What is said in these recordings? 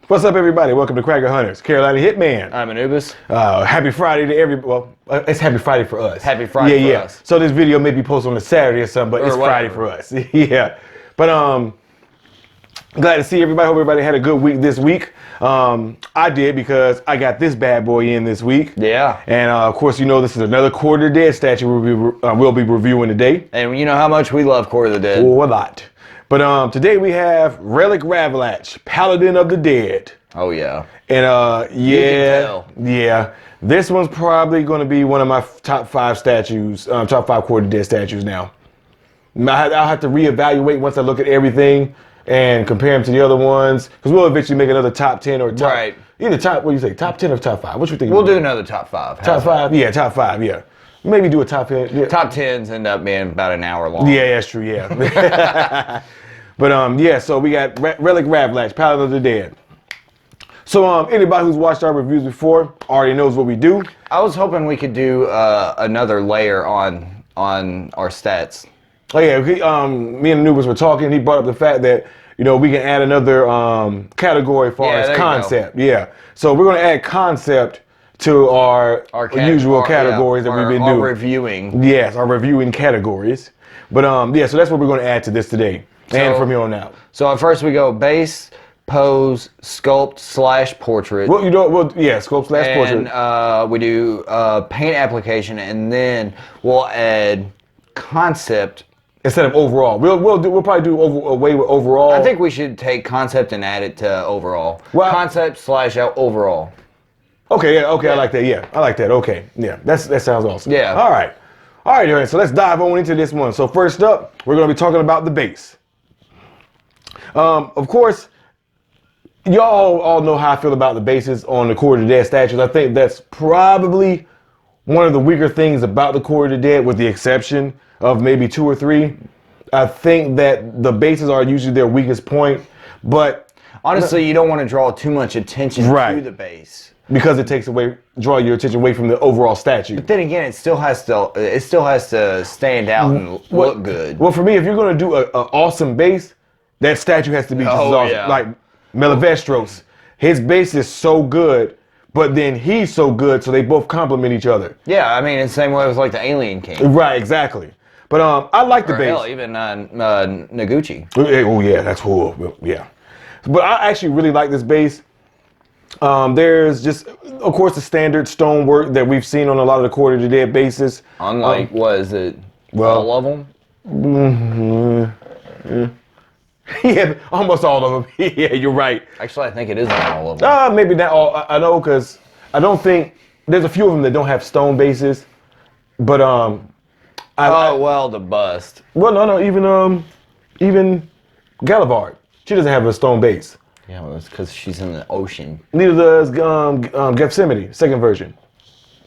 What's up, everybody? Welcome to Cracker Hunters. Carolina Hitman. I'm Anubis. Happy Friday to everybody. Well, it's Happy Friday for us. Happy Friday for us. So this video may be posted on a Saturday or something, but it's Friday for us. Yeah. But glad to see everybody. Hope everybody had a good week this week. I did because I got this bad boy in this week. Yeah. And of course, you know this is another Quarter of the Dead statue we'll be reviewing today. And you know how much we love Quarter of the Dead. Oh, a lot. But today we have Relic Ravlatch, Paladin of the Dead. Oh yeah. And You can tell. yeah. This one's probably going to be one of my top 5 statues, top 5 Quarter of the Dead statues now. I'll have to reevaluate once I look at everything and compare them to the other ones, because we'll eventually make another top 10 or top. Right. Either top, what do you say, top 10 or top 5? What you think? We'll do another top 5. Top 5? Yeah, top 5, yeah. Maybe do a top 10. Yeah. Top 10s end up being about an hour long. Yeah, that's true, yeah. But yeah, so we got Relic Ravlatch, Paladin of the Dead. So anybody who's watched our reviews before already knows what we do. I was hoping we could do another layer on our stats. Oh yeah, me and Anubis were talking. He brought up the fact that, you know, we can add another category as far as concept. Yeah, so we're going to add concept to our usual categories that we've been doing. Our reviewing. Yes, our reviewing categories. But yeah, so that's what we're going to add to this today, and from here on out. So at first we go base, pose, sculpt / portrait. Well, you know, sculpt / portrait. And we do paint application, and then we'll add concept. Instead of overall, we'll probably do away with overall. I think we should take concept and add it to overall. Well, concept / overall. Okay, yeah, okay, yeah. I like that. Yeah, I like that. Okay, yeah, that sounds awesome. Yeah. All right, Aaron. So let's dive on into this one. So first up, we're going to be talking about the base. Of course, y'all all know how I feel about the bases on the Quarter of the Dead statues. I think that's probably one of the weaker things about the Quarter of the Dead, with the exception of maybe 2 or 3. I think that the bases are usually their weakest point, but honestly, you don't want to draw too much attention to the base, because it draw your attention away from the overall statue. But then again, it still has to stand out and look good. Well, for me, if you're going to do an awesome base, that statue has to be just awesome. Yeah. Like Melivestros, his base is so good, but then he's so good, so they both complement each other. Yeah, I mean, it's the same way with like the Alien King. Right, exactly. But I like the base. Hell, even Noguchi. Oh yeah, that's cool. Yeah, but I actually really like this base. There's just, of course, the standard stonework that we've seen on a lot of the Quarter of the Dead bases. Unlike, what is it? All of them? Yeah, almost all of them. Yeah, you're right. Actually, I think it is all of them. Maybe not all. I know, because I don't think there's a few of them that don't have stone bases, but well, the bust. Well, no, even Galivard, she doesn't have a stone base. Yeah, well, it's because she's in the ocean. Neither does Gethsemane, second version.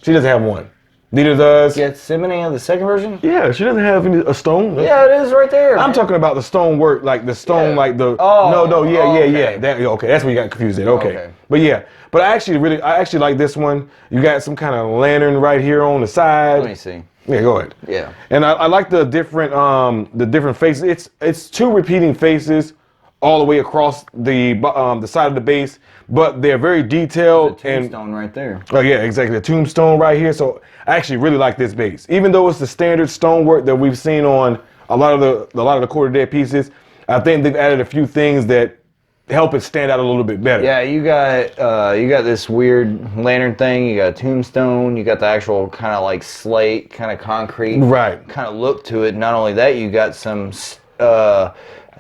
She doesn't have one. Neither does Gethsemane of the second version? Yeah, she doesn't have a stone. Yeah, it is right there. I'm talking about the stone work, like the stone, like the. Okay. Okay, that's where you got confused at. Okay. But yeah, but I actually like this one. You got some kind of lantern right here on the side. Let me see. Yeah, go ahead. Yeah. And I like the different faces. It's 2 repeating faces all the way across the side of the base, but they're very detailed. There's a tombstone right there. Oh yeah, exactly. A tombstone right here. So I actually really like this base, even though it's the standard stonework that we've seen on a lot of the Quarter of the Dead pieces. I think they've added a few things that help it stand out a little bit better. Yeah, you got this weird lantern thing. You got a tombstone. You got the actual kind of like slate, kind of concrete, right? Kind of look to it. Not only that, you got some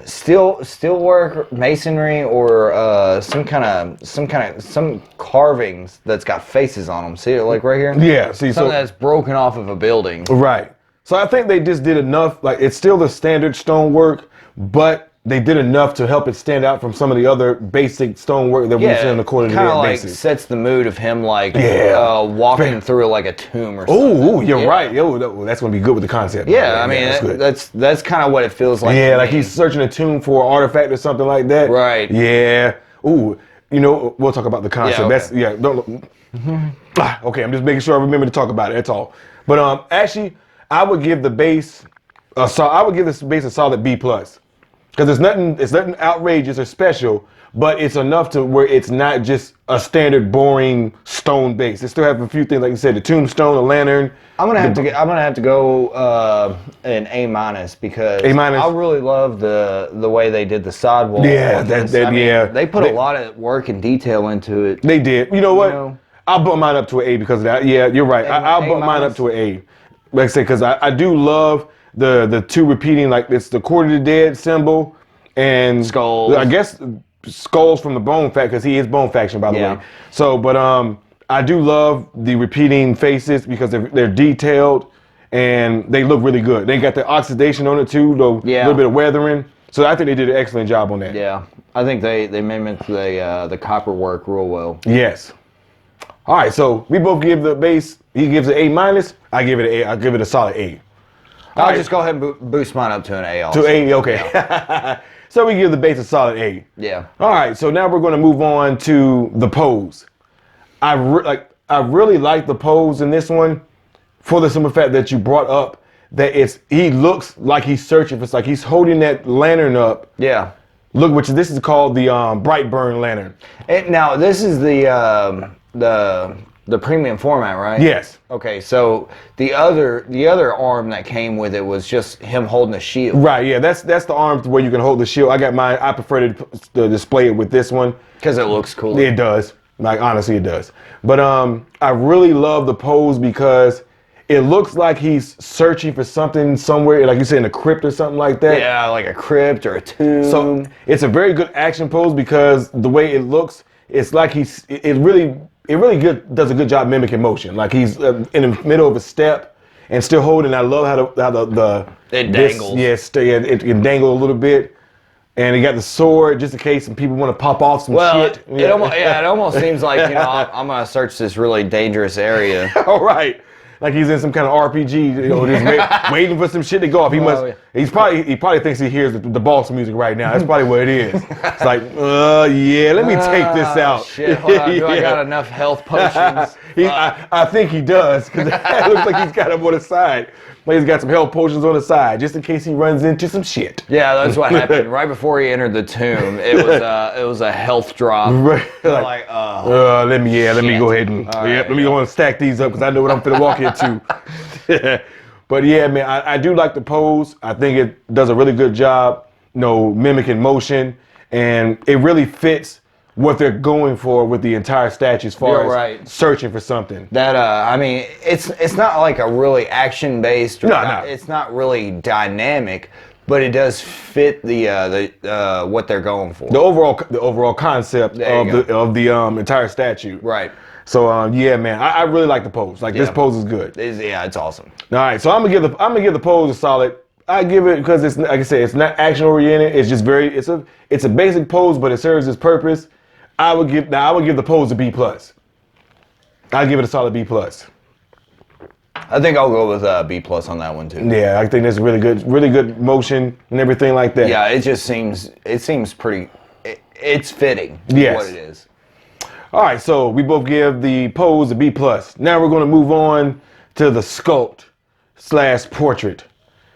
steelwork, masonry, or some carvings that's got faces on them. See it, like right here? Yeah. See, something that's broken off of a building. Right. So I think they just did enough. Like, it's still the standard stonework, but they did enough to help it stand out from some of the other basic stonework that we've seen on the Quarter of the kind Dead of like basis. sets the mood of him like walking through like a tomb or something. Oh, you're right. Yo, that's gonna be good with the concept. Yeah, I mean that's kind of what it feels like. Yeah, like he's searching a tomb for an artifact or something like that. Right. Yeah. Ooh, we'll talk about the concept. Yeah, okay. Don't. Okay, I'm just making sure I remember to talk about it. That's all. But actually, I would give the base I would give this base a solid B plus, because it's nothing outrageous or special, but it's enough to where it's not just a standard boring stone base. It still have a few things, like you said, the tombstone, the lantern. I'm gonna have to go an A minus, because A minus. I really love the way they did the sidewall. Yeah, they put a lot of work and detail into it. They did. You know what? I'll bump mine up to an A because of that. Yeah, you're right. I'll bump mine up to an A. Like I said, because I do love the two repeating, like it's the Quarter of the Dead symbol and skulls. I guess skulls from the Bone Faction, because he is Bone Faction, by the way. So, but I do love the repeating faces because they're detailed and they look really good. They got the oxidation on it too, a little bit of weathering. So I think they did an excellent job on that. Yeah, I think they mimicked the copper work real well. Yes. All right, so we both give the base. He gives it A minus. I give it an A. I give it a solid A. I'll just go ahead and boost mine up to an A also. To A, okay. Yeah. So we give the base a solid A. Yeah. All right, so now we're going to move on to the pose. I really like the pose in this one, for the simple fact that you brought up that he looks like he's searching for. It's like he's holding that lantern up. Yeah. Look, this is called the Brightburn lantern. Now this is the premium format, right? Yes. Okay, so the other arm that came with it was just him holding a shield. Right. Yeah. That's the arm where you can hold the shield. I got mine. I prefer to display it with this one because it looks cool. It does. Like, honestly, it does. But I really love the pose because it looks like he's searching for something somewhere, like you said, in a crypt or something like that. Yeah, like a crypt or a tomb. So it's a very good action pose because the way it looks, it's like it really does a good job mimicking motion. Like he's in the middle of a step and still holding. I love how the it dangles. It can dangle a little bit. And he got the sword just in case some people want to pop off some shit. It almost seems like, I'm going to search this really dangerous area. All right. Like he's in some kind of RPG, just waiting for some shit to go off. He probably thinks he hears the boss music right now. That's probably what it is. It's like, let me take this out. Shit, hold on. Do I got enough health potions? I think he does, because it looks like he's got them on the side. Like he's got some health potions on the side, just in case he runs into some shit. Yeah, that's what happened. Right before he entered the tomb, it was a health drop. Right. Let me go ahead and let me go and stack these up, because I know what I'm finna walk into. But yeah, man, I do like the pose. I think it does a really good job, mimicking motion, and it really fits what they're going for with the entire statue as far as searching for something. That it's not like a really action based. No. It's not really dynamic, but it does fit the what they're going for. The overall concept of the entire statue. Right. So yeah, man, I really like the pose. Like this pose is good. It's awesome. All right, so I'm gonna give the pose a solid. I give it because it's, like I said, it's not action oriented. It's just it's a basic pose, but it serves its purpose. I would give the pose a B plus. I'd give it a solid B plus. I think I'll go with B plus on that one too. Yeah, I think there's really good motion and everything like that. Yeah, it seems pretty. It's fitting. Yes. What it is. All right, so we both give the pose a B plus. Now we're going to move on to the sculpt / portrait.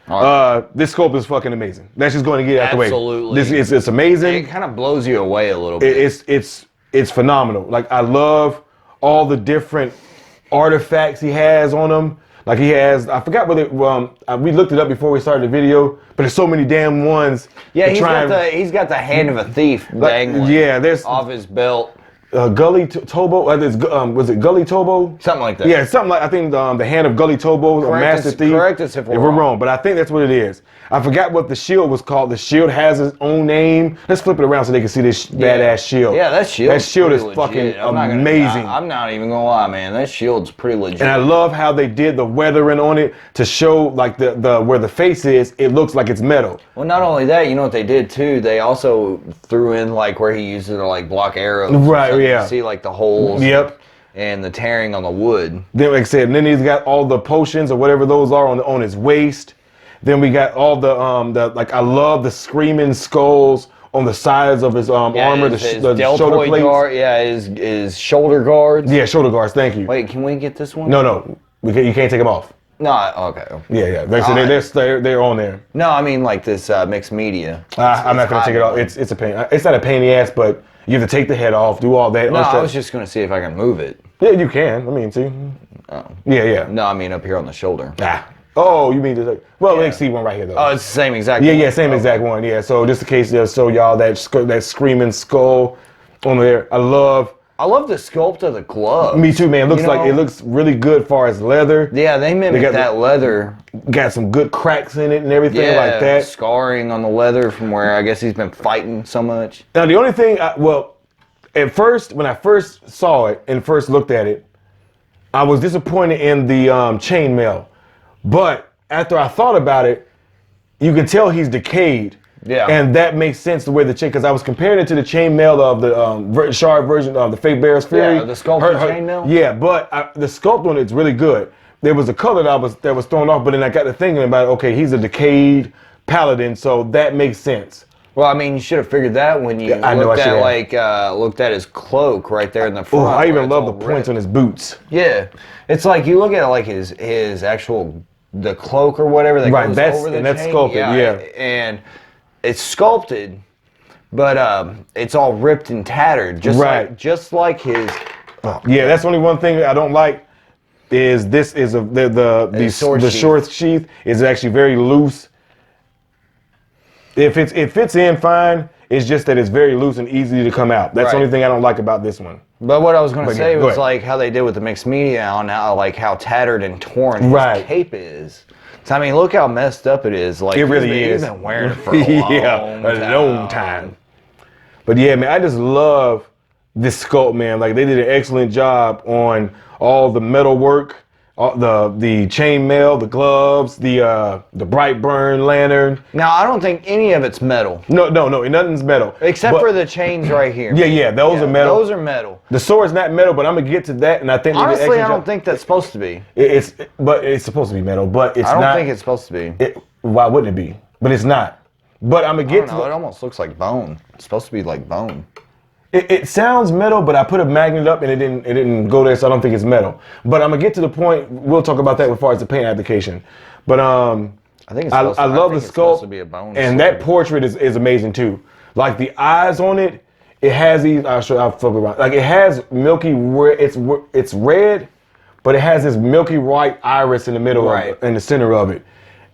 This sculpt is fucking amazing. That's just going to get it out the way. Absolutely. It's amazing. It kind of blows you away a little bit. It's phenomenal. Like, I love all the different artifacts he has on him. Like, he has, I forgot whether we looked it up before we started the video, but there's so many damn ones. Yeah, he's got the hand of a thief dangling there's off his belt. Tobo. Was it Gully Tobo? Something like that. Yeah, something like I think the hand of Gully Tobo, a master thief. Correct us if we're wrong, but I think that's what it is. I forgot what the shield was called. The shield has its own name. Let's flip it around so they can see this badass shield. Yeah, that shield. That shield is legit. fucking amazing. I'm not even gonna lie, man. That shield's pretty legit. And I love how they did the weathering on it to show like the where the face is. It looks like it's metal. Well, not only that, you know what they did too? They also threw in like where he uses it to like block arrows. Right. So Yeah. You see like the holes. Yep. And the tearing on the wood. Then, like I said, and then he's got all the potions or whatever those are on his waist. Then we got all the like I love the screaming skulls on the sides of his armor, his the shoulder plates. Guard, his shoulder guards. Yeah, shoulder guards. Thank you. Wait, can we get this one? No, you can't take them off. No, okay. Yeah. They're on there. No, I mean like this mixed media. I'm not gonna take it off. It's a pain. It's not a pain in the ass, but you have to take the head off, do all that. No, I was just gonna see if I can move it. Yeah, you can. I mean, see. Oh. Yeah. No, I mean up here on the shoulder. Oh, you mean just like, well, let's see one right here though. Oh, it's the same exact one. Yeah, same exact one. Yeah, so just in case they'll show y'all that screaming skull on there. I love the sculpt of the glove. Me too, man. It looks really good far as leather. Yeah, they mimic that leather. Got some good cracks in it and everything like that. Scarring on the leather from where I guess he's been fighting so much. Now the only thing, at first when I first saw it and first looked at it, I was disappointed in the chainmail. But after I thought about it, you can tell he's decayed. Yeah. And that makes sense the way the chain, because I was comparing it to the chainmail of the shard version of the Fake Bear's Fury. Yeah, the sculpted chainmail. Yeah, but the sculpt on it's really good. There was a color that was thrown off, but then I got to thinking about it. Okay, he's a decayed paladin, so that makes sense. Well, I mean, you should have figured that when you looked at his cloak right there in the front. Oh, I even love the points on his boots. Yeah, it's like you look at like his actual the cloak or whatever that goes over the chain. That's sculpted, yeah. And it's sculpted, but it's all ripped and tattered, just like his. Yeah, that's only one thing I don't like. Is the sword sheath is actually very loose. It fits in fine. It's just that it's very loose and easy to come out. That's the only thing I don't like about this one. But what I was going to say was like how they did with the mixed media on how tattered and torn his cape is. So, I mean, look how messed up it is. Like it really is. He's been wearing it for a long time. But yeah, man, I just love this sculpt, man. Like they did an excellent job on all the metal work, the chainmail, the gloves, the bright burn lantern. Now I don't think any of it's metal. No, nothing's metal except for the chains right here. Yeah, those are metal. Those are metal. The sword's not metal, but I'm gonna get to that, and I think honestly, I don't think that's supposed to be. It's supposed to be metal, but it's not. I don't think it's supposed to be. Why wouldn't it be? But it's not. But I'm gonna get to. It almost looks like bone. It's supposed to be like bone. It sounds metal, but I put a magnet up and it didn't go there, so I don't think it's metal. But I'm gonna get to the point. We'll talk about that as far as the paint application. But I think I love the sculpt, and that portrait is amazing too. Like the eyes on it, it has these. I'll flip it around. Like it has milky. It's red, but it has this milky white iris in the middle, in the center of it.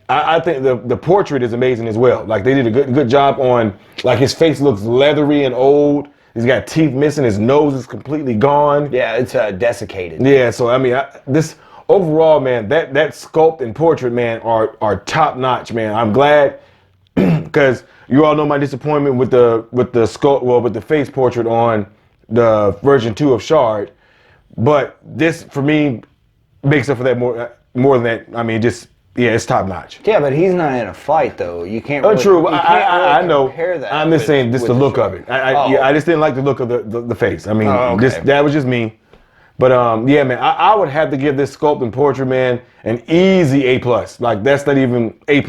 I think the portrait is amazing as well. Like they did a good job on. Like his face looks leathery and old. He's got teeth missing. His nose is completely gone. Yeah, it's desiccated. Yeah, so I mean, this overall, man, that sculpt and portrait, man, are top notch, man. I'm glad because you all know my disappointment with the sculpt, with the face portrait on the version 2 of Shard, but this for me makes up for that more than that. I mean, it's top notch. Yeah, but he's not in a fight though. You can't. Really, true. I know. That I'm just saying, just the look of it. I just didn't like the look of the face. I mean, that was just me. But yeah, man, I would have to give this sculpt and portrait, man, an easy A+. Like that's not even A+.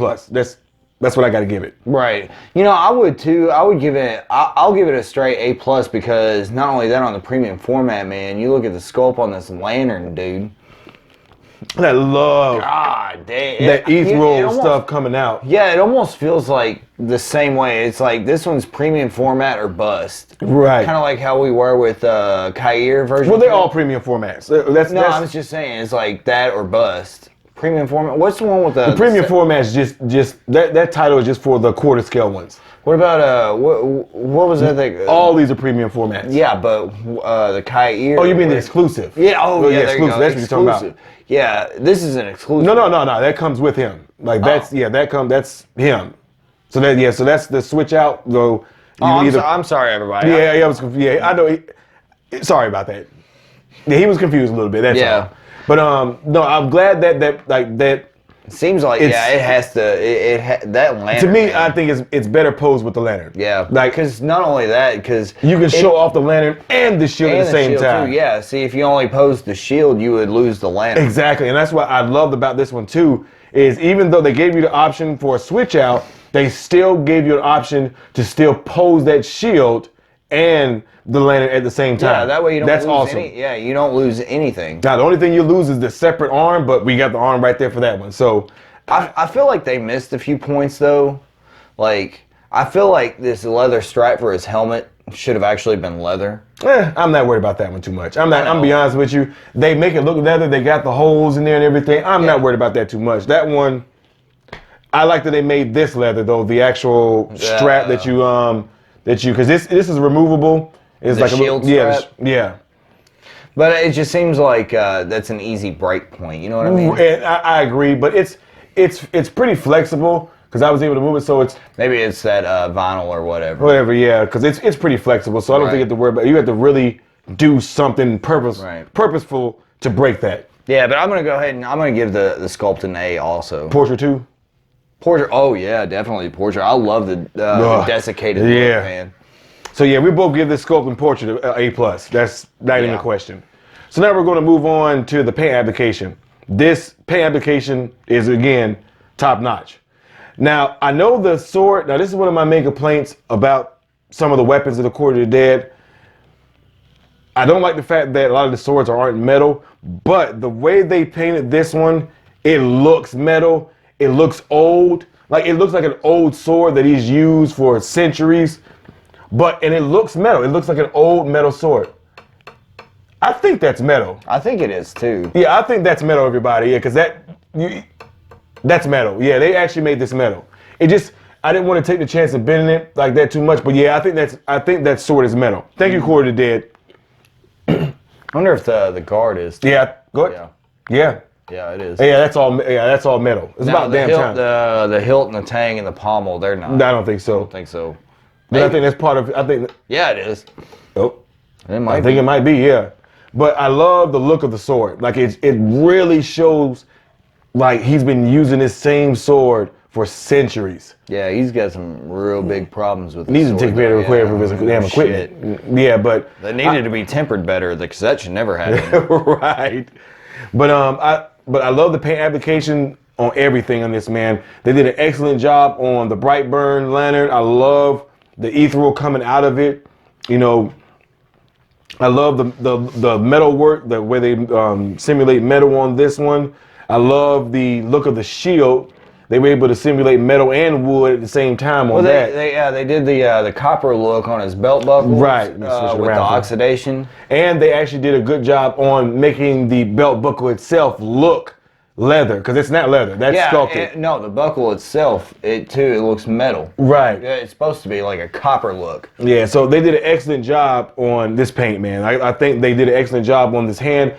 That's what I got to give it. Right. You know, I would too. I would give it. I'll give it a straight A+ because not only that, on the premium format, man, you look at the sculpt on this lantern, dude. I love that ethereal stuff coming out. Yeah, it almost feels like the same way. It's like this one's premium format or bust. Right. Kind of like how we were with Kair version. Well, they're all premium formats. I was just saying it's like that or bust. Premium format. What's the one with the premium format is just that title is just for the quarter scale ones. What about what was that thing? All these are premium formats. Yeah, but the Kair. Oh, you mean the exclusive? Yeah. Oh, yeah. There exclusive. You go. That's what you're talking about. Yeah, this is an exclusive. No. That comes with him. Like that's that's him. So that's the switch out. So I'm sorry, everybody. I know. Sorry about that. Yeah, he was confused a little bit. That's all. But no, I'm glad that. Seems like it has to. That lantern. To me, I think it's better posed with the lantern. Yeah, because not only that, because you can show off the lantern and the shield at the same time. Too. Yeah, see, if you only posed the shield, you would lose the lantern. Exactly, and that's what I loved about this one too. Is even though they gave you the option for a switch out, they still gave you an option to still pose that shield and the lantern at the same time. Yeah, that way you don't lose awesome. You don't lose anything. Now, the only thing you lose is the separate arm, but we got the arm right there for that one. So, I feel like they missed a few points, though. Like, I feel like this leather stripe for his helmet should have actually been leather. I'm not worried about that one too much. I'm gonna be honest with you. They make it look leather. They got the holes in there and everything. I'm not worried about that too much. That one, I like that they made this leather, though. The actual strap that you because this is removable. It's like shield a strap? Yeah. But it just seems like that's an easy break point. You know what I mean? And I agree, but it's pretty flexible because I was able to move it, so it's maybe it's that vinyl or whatever. Whatever, yeah, because it's pretty flexible, so I don't think you have to worry about it. You have to really do something purposeful to break that. Yeah, but I'm gonna go ahead and I'm gonna give the Sculpt an A also. Portrait too. Portrait. Oh yeah, definitely portrait. I love the desiccated look, man. So yeah, we both give this Sculpt and Portrait A+. That's not even a question. So now we're going to move on to the paint application. This paint application is, again, top notch. Now, I know the sword, now this is one of my main complaints about some of the weapons of the Quarter of the Dead. I don't like the fact that a lot of the swords aren't metal, but the way they painted this one, it looks metal, it looks old. Like, it looks like an old sword that he's used for centuries. And it looks metal. It looks like an old metal sword. I think that's metal. I think it is too. Yeah, I think that's metal, everybody. Yeah, because that's metal. Yeah, they actually made this metal. I didn't want to take the chance of bending it like that too much, but yeah, I think that sword is metal. Thank you, Quarter of the Dead. I wonder if the guard is too. Yeah, go ahead. Yeah. Yeah, it is. Yeah, that's all metal. It's about damn time. The hilt and the tang and the pommel, they're not. No, I don't think so. I don't think so. But I think that's part of. Yeah, it is. Oh, I think it might be. Yeah, but I love the look of the sword. Like it really shows, like he's been using this same sword for centuries. Yeah, he's got some real big problems with. Needs to take better care of his damn equipment. Yeah, but they needed to be tempered better because that should never happen. Right. But I love the paint application on everything on this, man. They did an excellent job on the Brightburn lantern. I love the ethereal coming out of it. You know, I love the metal work, the way they simulate metal on this one. I love the look of the shield. They were able to simulate metal and wood at the same time on that. They did the copper look on his belt buckles, right? With the oxidation, and they actually did a good job on making the belt buckle itself look leather, because it's not leather. That's sculpted. No, the buckle itself, it looks metal. Right. It's supposed to be like a copper look. Yeah, so they did an excellent job on this paint, man. I think they did an excellent job on this hand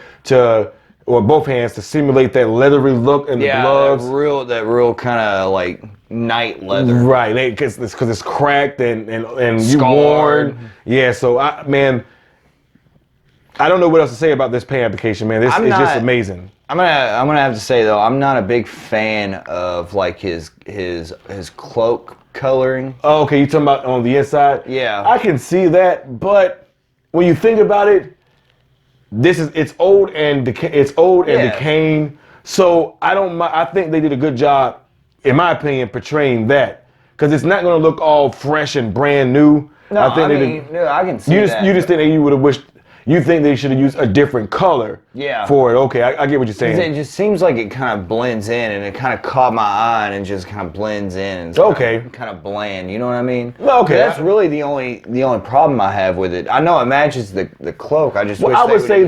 or both hands to simulate that leathery look in the gloves. That real kind of like night leather. Right, because it's cracked and you worn. Yeah, so I don't know what else to say about this paint application, man. This is just amazing. I'm gonna have to say though, I'm not a big fan of like his cloak coloring. Oh, okay, you talking about on the inside? Yeah. I can see that, but when you think about it, it's old and decaying. So I think they did a good job, in my opinion, portraying that, because it's not going to look all fresh and brand new. No, I can see that. You just think that you would have wished. You think they should have used a different color for it. Okay, I get what you're saying. It just seems like it kind of blends in, and it kind of caught my eye, and it just kind of blends in. And it's kind of bland. You know what I mean? Okay. That's really the only problem I have with it. I know it matches the cloak. I just wish they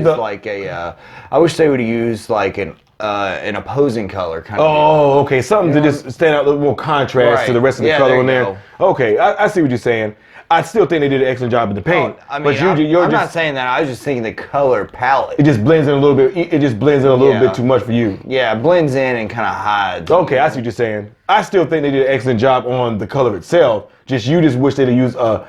would have used like an an opposing color kind of. Oh, okay. Something to just stand out a little more contrast to the rest of the color in there. Okay, I see what you're saying. I still think they did an excellent job in the paint. I mean, I'm not saying that. I was just thinking the color palette. It just blends in a little bit. It just blends in a little bit too much for you. Yeah, it blends in and kind of hides. Okay, I see what you're saying. I still think they did an excellent job on the color itself. You just wish they'd have used a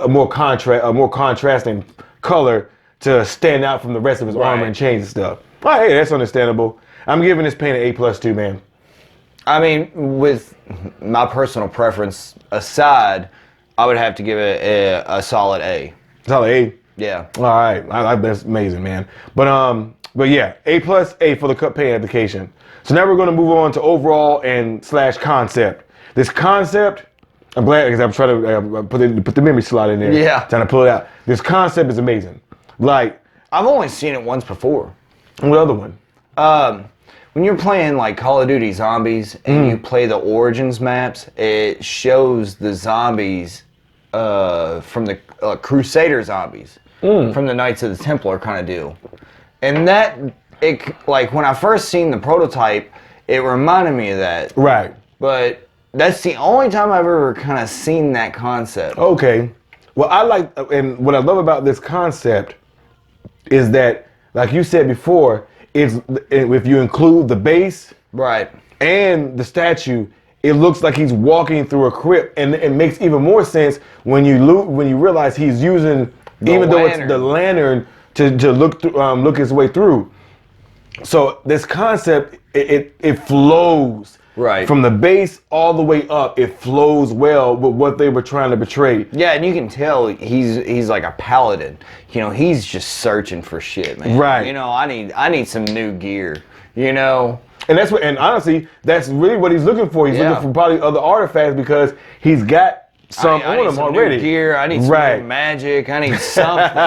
more contrasting color to stand out from the rest of his armor and chains and stuff. All right, hey, that's understandable. I'm giving this paint an A+ too, man. I mean, with my personal preference aside, I would have to give it a solid A. Solid A. Yeah. All right, that's amazing, man. But yeah, A+, A for the cut paint application. So now we're going to move on to overall and / concept. This concept, I'm glad because I'm trying to put the memory slot in there. Yeah. Trying to pull it out. This concept is amazing. Like, I've only seen it once before. What other one? When you're playing like Call of Duty Zombies and you play the Origins maps, it shows the zombies from the Crusader zombies from the Knights of the Templar kind of deal. And like when I first seen the prototype, it reminded me of that. Right. But that's the only time I've ever kind of seen that concept. Okay. Well, and what I love about this concept is that, like you said before, if you include the base and the statue, it looks like he's walking through a crypt, and it makes even more sense when you realize he's using though it's the lantern to look his way through. So this concept it flows from the base all the way up. It flows well with what they were trying to portray. Yeah, and you can tell he's like a paladin. You know, he's just searching for shit, man. Right. You know, I need some new gear. You know. And honestly, that's really what he's looking for. He's looking for probably other artifacts because he's got some on him already. New gear. I need some new magic. I need something.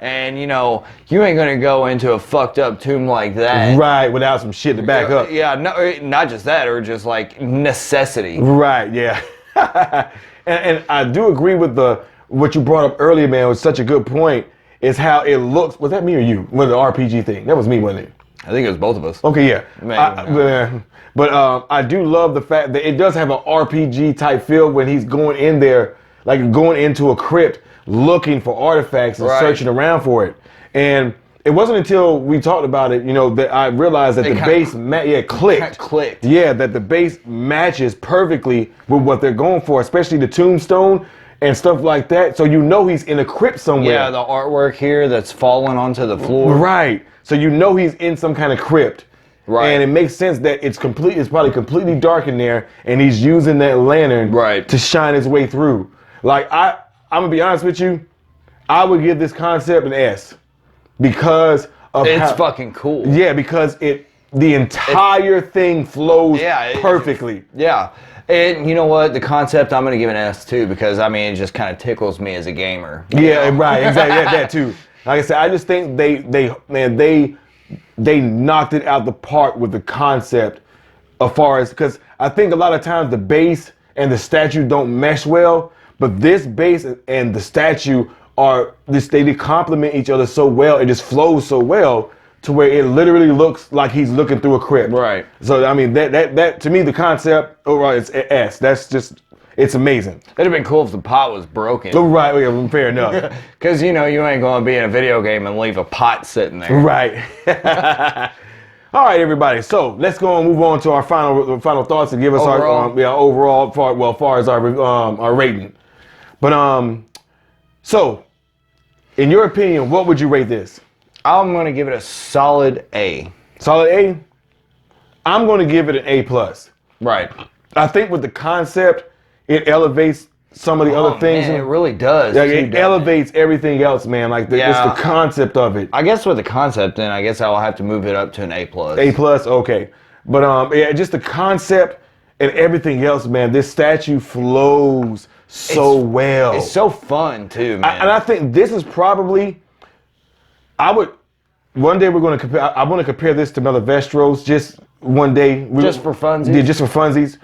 And you know, you ain't gonna go into a fucked up tomb like that. Right, without some shit to back up. Yeah, no, not just that, or just like necessity. Right, yeah. and I do agree with what you brought up earlier, man. It was such a good point. Is how it looks. Was that me or you? Was the RPG thing? That was me, wasn't it? I think it was both of us. Okay, yeah. But I do love the fact that it does have an RPG type feel when he's going in there, like going into a crypt, looking for artifacts and searching around for it. And it wasn't until we talked about it, you know, that I realized that the base clicked. Yeah, that the base matches perfectly with what they're going for, especially the tombstone and stuff like that. So you know he's in a crypt somewhere. Yeah, the artwork here that's fallen onto the floor. Right. So you know he's in some kind of crypt. Right. And it makes sense that it's probably completely dark in there, and he's using that lantern to shine his way through. Like I'm gonna be honest with you, I would give this concept an S because of it's fucking cool. Yeah, because the entire thing flows perfectly. Yeah. And you know what? The concept I'm gonna give an S too because I mean it just kind of tickles me as a gamer. Yeah, right, exactly. that too. Like I said, I just think they knocked it out the park with the concept as far as, because I think a lot of times the base and the statue don't mesh well, but this base and the statue they complement each other so well. It just flows so well to where it literally looks like he's looking through a crypt. Right. So I mean that to me the concept overall is S. That's just. It's amazing. It'd have been cool if the pot was broken. Oh, right, yeah, fair enough. Because, you know, you ain't going to be in a video game and leave a pot sitting there. Right. All right, everybody. So let's go and move on to our final thoughts and give us our overall, as far as our rating. But so, in your opinion, what would you rate this? I'm going to give it a solid A. Solid A? I'm going to give it an A+. Right. I think with the concept, it elevates some of the other things. Man, it really does. Yeah, it elevates everything else, man. Like it's the concept of it. I guess with the concept, then I guess I'll have to move it up to an A+. A+, okay. But just the concept and everything else, man. This statue flows so well. It's so fun too, man. And I think this is probably. One day we're going to compare. I want to compare this to Melavestros just one day. Just for funsies. Yeah, just for funsies.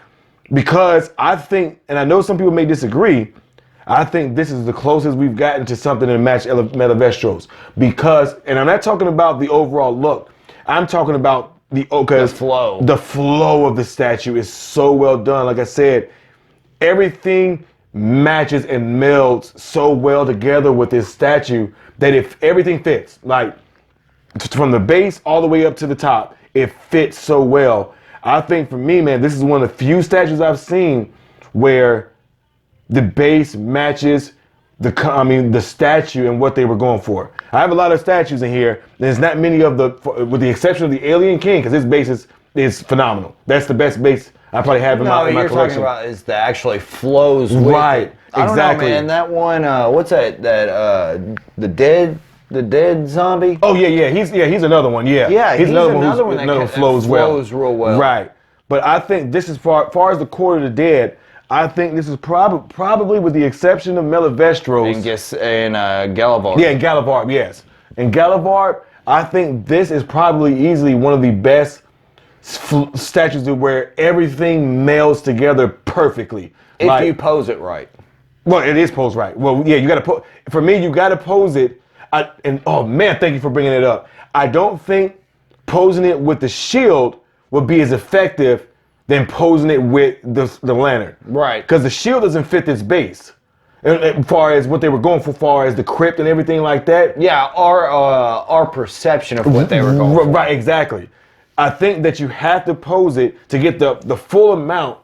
Because I think, and I know some people may disagree, I think this is the closest we've gotten to something to match Melavestros. Because, and I'm not talking about the overall look, I'm talking about The flow of the statue is so well done. Like I said, everything matches and melds so well together with this statue that if everything fits, like from the base all the way up to the top, it fits so well. I think for me, man, this is one of the few statues I've seen where the base matches the statue and what they were going for. I have a lot of statues in here. There's not many of with the exception of the Alien King, because his base is phenomenal. That's the best base I probably have in my collection. No, you're talking about is that actually flows with right, it. I don't exactly. know, man. That one, what's that? The dead zombie. Oh yeah. He's another one. Yeah, he's another one that flows real well. Right, but I think this is far as the Court of the Dead. I think this is probably with the exception of Melivestros and Galavarb. Yeah, and Galavarb, yes. And Galavarb, I think this is probably easily one of the best statues where everything melds together perfectly. If you pose it right. Well, it is posed right. Well, yeah, you got to for me, you got to pose it. And oh man, thank you for bringing it up. I don't think posing it with the shield would be as effective than posing it with the lantern. Right. Because the shield doesn't fit this base. As far as what they were going for, far as the crypt and everything like that. Yeah, our perception of what they were going for. Right, exactly. I think that you have to pose it to get the full amount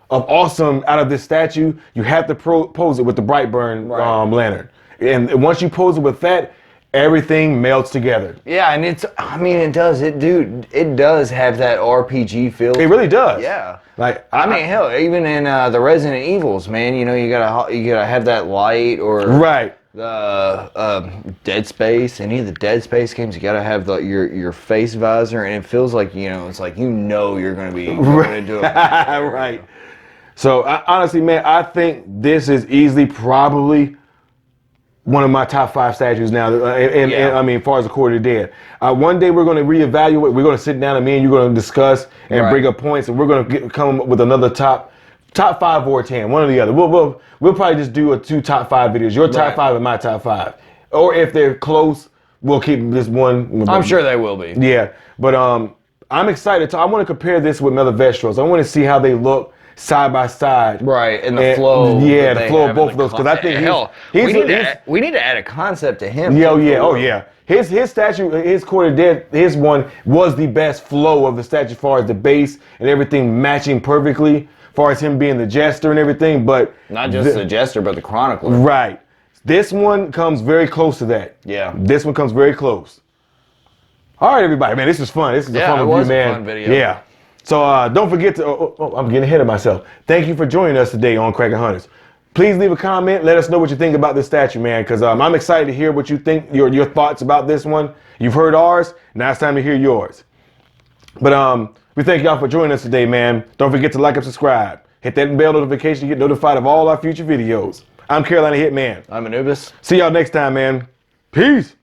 of awesome out of this statue. You have to pose it with the Brightburn lantern. And once you pose it with that, everything melts together. Yeah, and it does have that RPG feel. It really does. Yeah. Like hell, even in the Resident Evils, man, you gotta have that light or the Dead Space. Any of the Dead Space games, you gotta have your face visor, and it feels like it's like you're gonna be gonna do it. Right. So honestly, man, I think this is easily probably one of my top 5 statues now, and as far as the Court of the Dead. One day we're going to reevaluate. We're going to sit down and me and you're going to discuss and bring up points, and we're going to come up with another top 5 or 10, one or the other. We'll probably just do 2 top 5 videos, your top 5 and my top 5, or if they're close, we'll keep this one. I'm sure they will be. Yeah, but I'm excited. I want to compare this with Melivestros. I want to see how they look side by side, right? And the flow, the flow of both of those. Because I think we need to add a concept to him. Yeah. His statue, his Court of Dead, his one was the best flow of the statue, as far as the base and everything matching perfectly, as far as him being the jester and everything. But not just the jester, but the chronicler. Right. This one comes very close to that. Yeah. This one comes very close. All right, everybody, man, this is fun. This is a fun review, man. A fun video. Yeah. So don't forget to, I'm getting ahead of myself. Thank you for joining us today on Kraken Hunters. Please leave a comment. Let us know what you think about this statue, man, because I'm excited to hear what you think, your thoughts about this one. You've heard ours. Now it's time to hear yours. But we thank y'all for joining us today, man. Don't forget to like and subscribe. Hit that bell notification to get notified of all our future videos. I'm Carolina Hitman. I'm Anubis. See y'all next time, man. Peace.